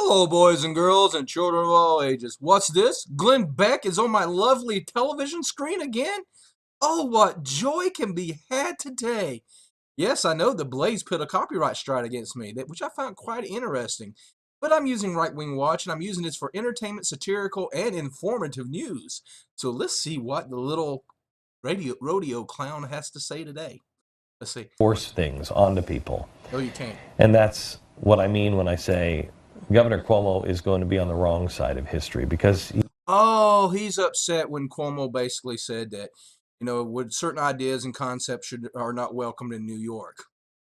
Hello, boys and girls and children of all ages. What's this? Glenn Beck is on my lovely television screen again? Oh, what joy can be had today. Yes, I know the Blaze put a copyright strike against me, which I found quite interesting. But I'm using Right Wing Watch, and I'm using this for entertainment, satirical, and informative news. So let's see what the little rodeo clown has to say today. Let's see. Force things onto people. No, you can't. And that's what I mean when I say Governor Cuomo is going to be on the wrong side of history because Oh, he's upset when Cuomo basically said that, would certain ideas and concepts are not welcomed in New York.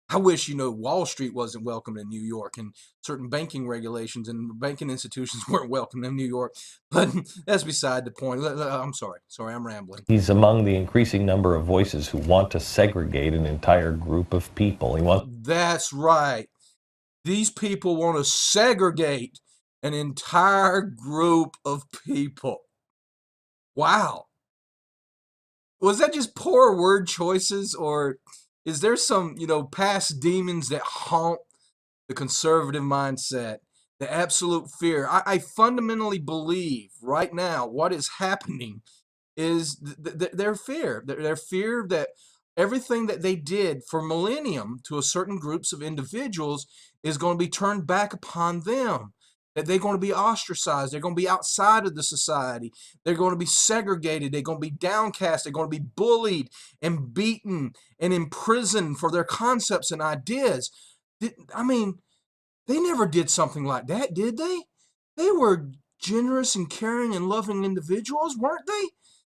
I wish, Wall Street wasn't welcome in New York, and certain banking regulations and banking institutions weren't welcome in New York. But that's beside the point. I'm sorry. Sorry, I'm rambling. he's among the increasing number of voices who want to segregate an entire group of people. That's right. These people want to segregate an entire group of people. Wow. Was that just poor word choices, or is there some, past demons that haunt the conservative mindset, the absolute fear? I fundamentally believe right now what is happening is their fear. Their fear that everything that they did for millennium to a certain groups of individuals is going to be turned back upon them. That they're going to be ostracized. They're going to be outside of the society. They're going to be segregated. They're going to be downcast. They're going to be bullied and beaten and imprisoned for their concepts and ideas. I mean, they never did something like that, did they? They were generous and caring and loving individuals, weren't they?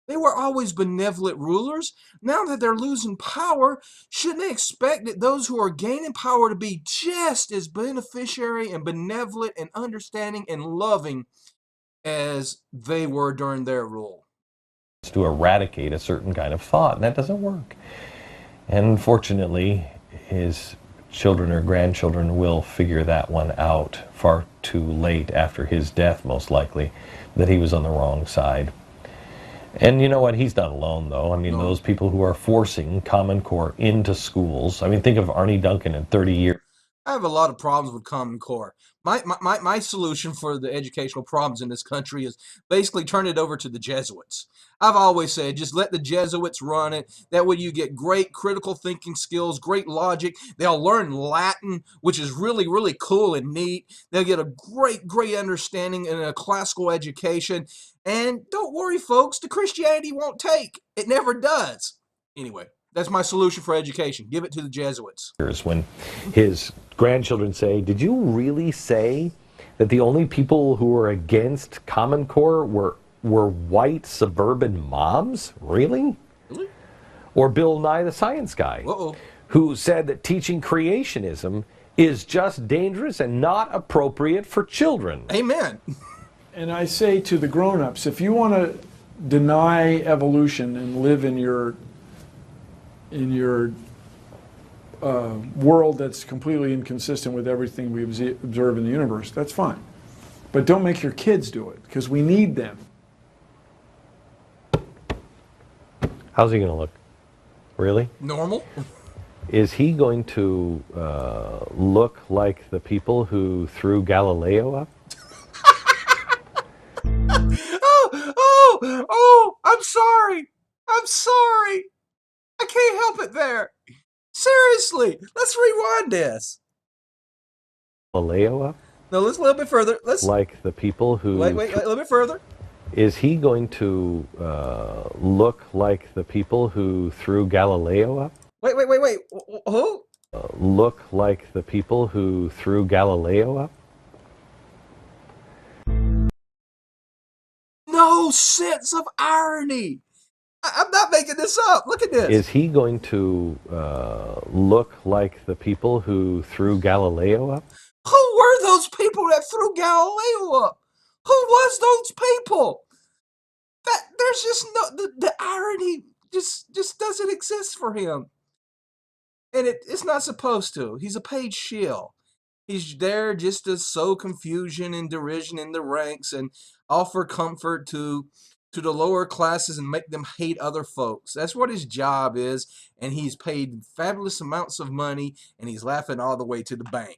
They were always benevolent rulers. Now that they're losing power, shouldn't they expect that those who are gaining power to be just as beneficiary and benevolent and understanding and loving as they were during their rule? To eradicate a certain kind of thought, and that doesn't work. And unfortunately, his children or grandchildren will figure that one out far too late after his death, most likely, that he was on the wrong side. And you know what? He's not alone, though. I mean, those people who are forcing Common Core into schools. I mean, think of Arnie Duncan in 30 years. I have a lot of problems with Common Core. My solution for the educational problems in this country is basically turn it over to the Jesuits. I've always said just let the Jesuits run it. That way you get great critical thinking skills, great logic. They'll learn Latin, which is really, really cool and neat. They'll get a great understanding and a classical education. And don't worry, folks, the Christianity won't take. It never does. Anyway, that's my solution for education. Give it to the Jesuits. When his grandchildren say, "Did you really say that the only people who were against Common Core were white suburban moms? Really?" Really? Or Bill Nye the Science Guy, who said that teaching creationism is just dangerous and not appropriate for children. Amen. And I say to the grown-ups, if you want to deny evolution and live in your world that's completely inconsistent with everything we observe in the universe, that's fine. But don't make your kids do it, because we need them. How's he going to look? Really? Normal? Is he going to look like the people who threw Galileo up? I'm sorry. I'm sorry. I can't help it there. Seriously, let's rewind this. Galileo up? No, let's a little bit further. Let's like the people who... Wait, a little bit further. Is he going to look like the people who threw Galileo up? Wait. Who? Look like the people who threw Galileo up? No sense of irony. I'm not making this up. Look at this. Is he going to look like the people who threw Galileo up? Who were those people that threw Galileo up? Who was those people? There's just the irony just doesn't exist for him. And it's not supposed to. He's a paid shill. He's there just to sow confusion and derision in the ranks and offer comfort to the lower classes and make them hate other folks. That's what his job is, and he's paid fabulous amounts of money, and he's laughing all the way to the bank.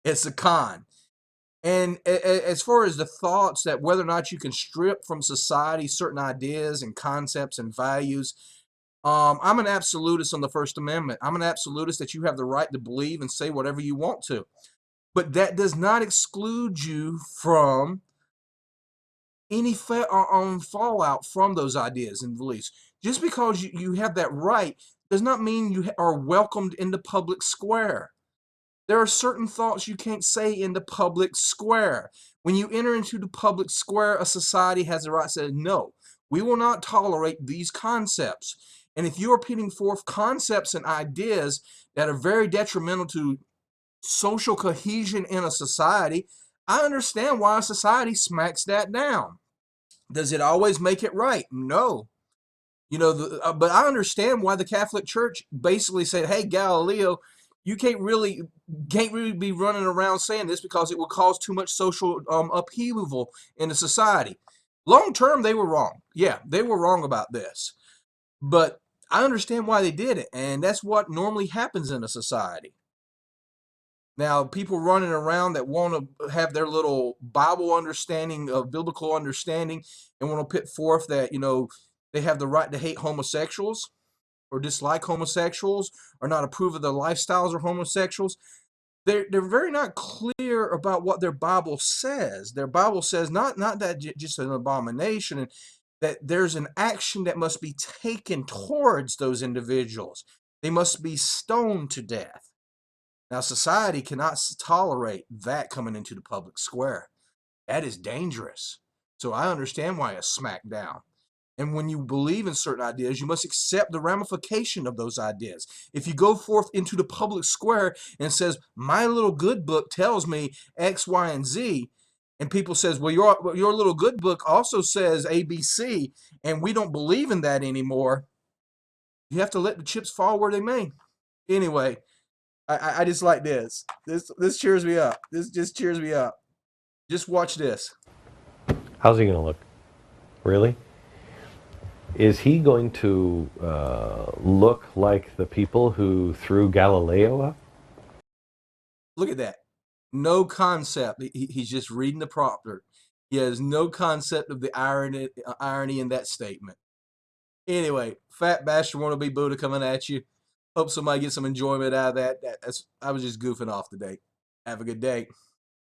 It's a con. And as far as the thoughts that whether or not you can strip from society certain ideas and concepts and values, I'm an absolutist on the First Amendment. I'm an absolutist that you have the right to believe and say whatever you want to. But that does not exclude you from any fallout from those ideas and beliefs. Just because you have that right does not mean you are welcomed in the public square. There are certain thoughts you can't say in the public square. When you enter into the public square, a society has the right to say, no, we will not tolerate these concepts. And if you are putting forth concepts and ideas that are very detrimental to social cohesion in a society, I understand why a society smacks that down. Does it always make it right? No. But I understand why the Catholic Church basically said, "Hey, Galileo, you can't really be running around saying this because it will cause too much social upheaval in the society." Long term, they were wrong. Yeah, they were wrong about this, but I understand why they did it, and that's what normally happens in a society. Now, people running around that want to have their little Bible understanding of biblical understanding and want to put forth that, they have the right to hate homosexuals or dislike homosexuals or not approve of the lifestyles of homosexuals. They're very not clear about what their Bible says. Their Bible says not that just an abomination, and that there's an action that must be taken towards those individuals. They must be stoned to death. Now, society cannot tolerate that coming into the public square. That is dangerous. So I understand why it's smacked down. And when you believe in certain ideas, you must accept the ramification of those ideas. If you go forth into the public square and says, my little good book tells me X, Y, and Z, and people says, well, your little good book also says ABC, and we don't believe in that anymore, you have to let the chips fall where they may. Anyway, I just like this. This cheers me up. This just cheers me up. Just watch this. How's he going to look? Really? Is he going to look like the people who threw Galileo up? Look at that. No concept. He's just reading the prompter. He has no concept of the irony in that statement. Anyway, Fat Bastard Wannabe Buddha coming at you. Hope somebody gets some enjoyment out of that. I was just goofing off today. Have a good day.